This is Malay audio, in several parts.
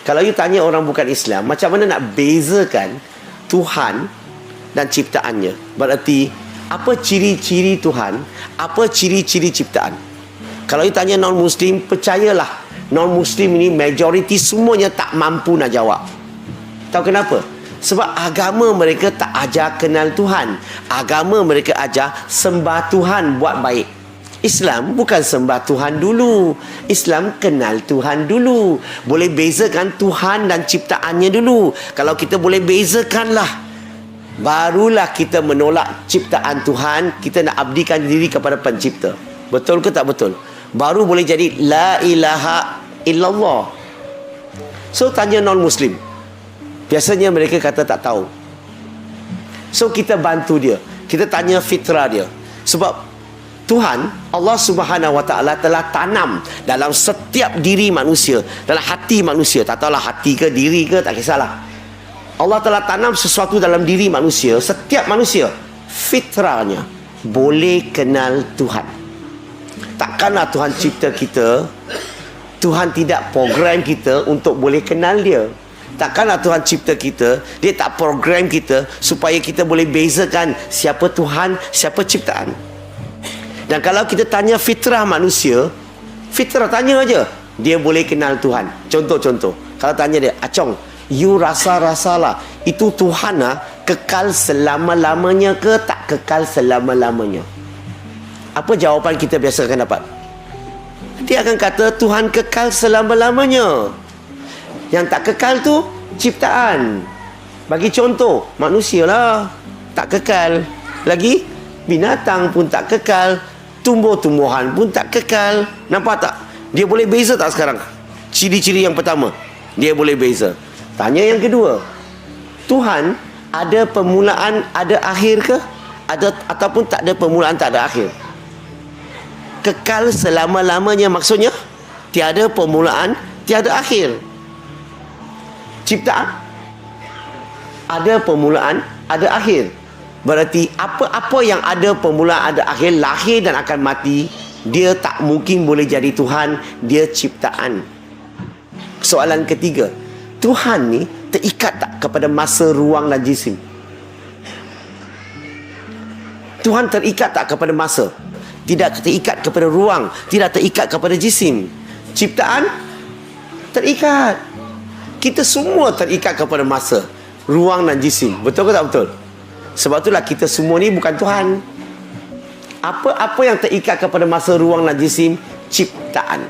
Kalau you tanya orang bukan Islam, macam mana nak bezakan Tuhan dan ciptaannya? Berarti, apa ciri-ciri Tuhan? Apa ciri-ciri ciptaan? Kalau you tanya non-Muslim, percayalah, non-Muslim ini majoriti semuanya tak mampu nak jawab. Tahu kenapa? Sebab agama mereka tak ajar kenal Tuhan. Agama mereka ajar sembah Tuhan buat baik. Islam bukan sembah Tuhan dulu. Islam kenal Tuhan dulu. Boleh bezakan Tuhan dan ciptaannya dulu. Kalau kita boleh bezakanlah, barulah kita menolak ciptaan Tuhan. Kita nak abdikan diri kepada pencipta. Betul ke tak betul? Baru boleh jadi la ilaha illallah. So tanya non-Muslim, biasanya mereka kata tak tahu. So kita bantu dia, kita tanya fitrah dia. Sebab Tuhan, Allah Subhanahu Wa Taala telah tanam dalam setiap diri manusia, dalam hati manusia, tak tahulah hati ke diri ke, tak kisahlah. Allah telah tanam sesuatu dalam diri manusia, setiap manusia, fitrahnya boleh kenal Tuhan. Takkanlah Tuhan cipta kita, Tuhan tidak program kita untuk boleh kenal dia. Takkanlah Tuhan cipta kita, dia tak program kita supaya kita boleh bezakan siapa Tuhan, siapa ciptaan. Dan kalau kita tanya fitrah manusia, fitrah tanya aja, dia boleh kenal Tuhan. Contoh-contoh, kalau tanya dia, Acong, you rasa-rasalah, itu Tuhan kekal selama-lamanya ke tak kekal selama-lamanya? Apa jawapan kita biasa akan dapat? Dia akan kata Tuhan kekal selama-lamanya. Yang tak kekal tu ciptaan. Bagi contoh, manusia lah tak kekal. Lagi binatang pun tak kekal, tumbuh-tumbuhan pun tak kekal. Nampak tak? Dia boleh beza tak sekarang? Ciri-ciri yang pertama, dia boleh beza. Tanya yang kedua, Tuhan ada permulaan, ada akhir ke? Ada ataupun tak ada permulaan, tak ada akhir? Kekal selama-lamanya maksudnya tiada permulaan, tiada akhir. Ciptaan ada permulaan, ada akhir. Berarti apa-apa yang ada permulaan, ada akhir, lahir dan akan mati, dia tak mungkin boleh jadi Tuhan, dia ciptaan. Soalan ketiga, Tuhan ni terikat tak kepada masa, ruang dan jisim? Tuhan terikat tak kepada masa? Tidak terikat kepada ruang, tidak terikat kepada jisim. Ciptaan terikat. Kita semua terikat kepada masa, ruang dan jisim. Betul ke tak betul? Sebab itulah kita semua ni bukan Tuhan. Apa-apa yang terikat kepada masa, ruang dan jisim, ciptaan.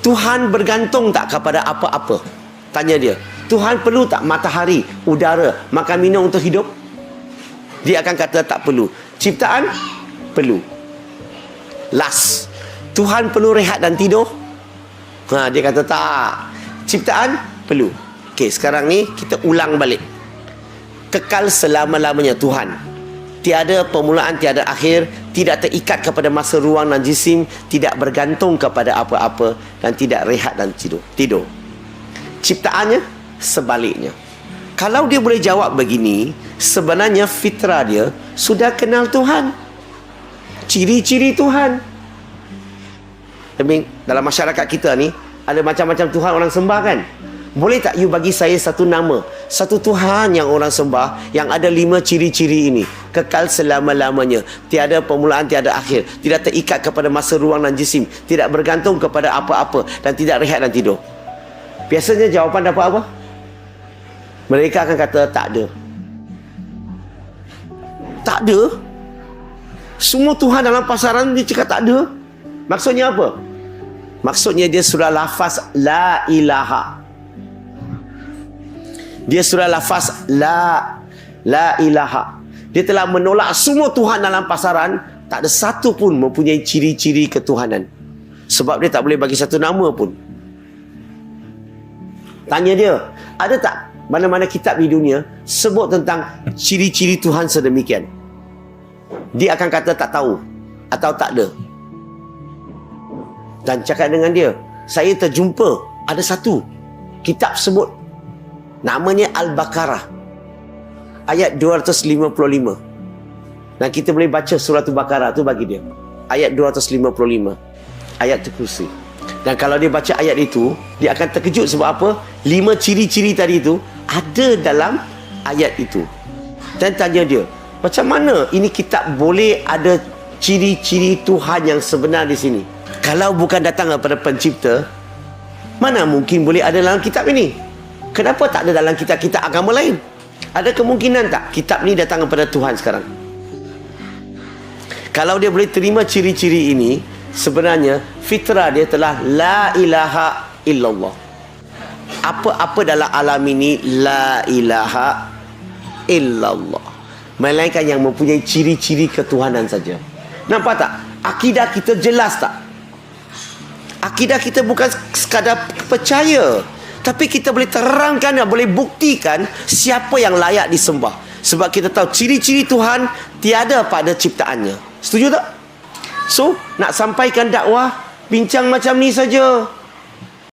Tuhan bergantung tak kepada apa-apa? Tanya dia, Tuhan perlu tak matahari, udara, makan minum untuk hidup? Dia akan kata tak perlu. Ciptaan perlu. Last, Tuhan perlu rehat dan tidur? Dia kata tak. Ciptaan perlu. Okey, sekarang ni kita ulang balik. Kekal selama-lamanya Tuhan, tiada permulaan, tiada akhir, tidak terikat kepada masa, ruang dan jisim, tidak bergantung kepada apa-apa dan tidak rehat dan tidur. Ciptaannya sebaliknya. Kalau dia boleh jawab begini, sebenarnya fitrah dia sudah kenal Tuhan, ciri-ciri Tuhan. Demi dalam masyarakat kita ni ada macam-macam Tuhan orang sembah kan? Boleh tak you bagi saya satu nama, satu Tuhan yang orang sembah yang ada 5 ciri-ciri ini? Kekal selama-lamanya, tiada permulaan, tiada akhir, tidak terikat kepada masa, ruang dan jisim, tidak bergantung kepada apa-apa dan tidak rehat dan tidur. Biasanya jawapan dapat apa? Mereka akan kata tak ada. Tak ada? Semua Tuhan dalam pasaran dia cakap tak ada. Maksudnya apa? Maksudnya dia sudah lafaz la ilaha. Dia sudah lafaz la ilaha. Dia telah menolak semua Tuhan dalam pasaran. Tak ada satu pun mempunyai ciri-ciri ketuhanan. Sebab dia tak boleh bagi satu nama pun. Tanya dia, ada tak mana-mana kitab di dunia sebut tentang ciri-ciri Tuhan sedemikian? Dia akan kata tak tahu atau tak ada. Dan cakap dengan dia, saya terjumpa ada satu kitab sebut, namanya Al-Baqarah, ayat 255. Dan kita boleh baca surah Al-Baqarah tu bagi dia. Ayat 255. Ayat tu kursi. Dan kalau dia baca ayat itu, dia akan terkejut sebab apa? 5 ciri-ciri tadi itu ada dalam ayat itu. Dan tanya dia, macam mana ini kitab boleh ada ciri-ciri Tuhan yang sebenar di sini? Kalau bukan datang daripada pencipta, mana mungkin boleh ada dalam kitab ini? Kenapa tak ada dalam kitab-kitab agama lain? Ada kemungkinan tak kitab ni datang daripada Tuhan sekarang? Kalau dia boleh terima ciri-ciri ini, sebenarnya fitrah dia telah la ilaha illallah. Apa-apa dalam alam ini la ilaha illallah, melainkan yang mempunyai ciri-ciri ketuhanan saja. Nampak tak? Akidah kita jelas tak? Akidah kita bukan sekadar percaya, tapi kita boleh terangkan dan boleh buktikan siapa yang layak disembah. Sebab kita tahu ciri-ciri Tuhan tiada pada ciptaannya. Setuju tak? So, nak sampaikan dakwah, bincang macam ni saja.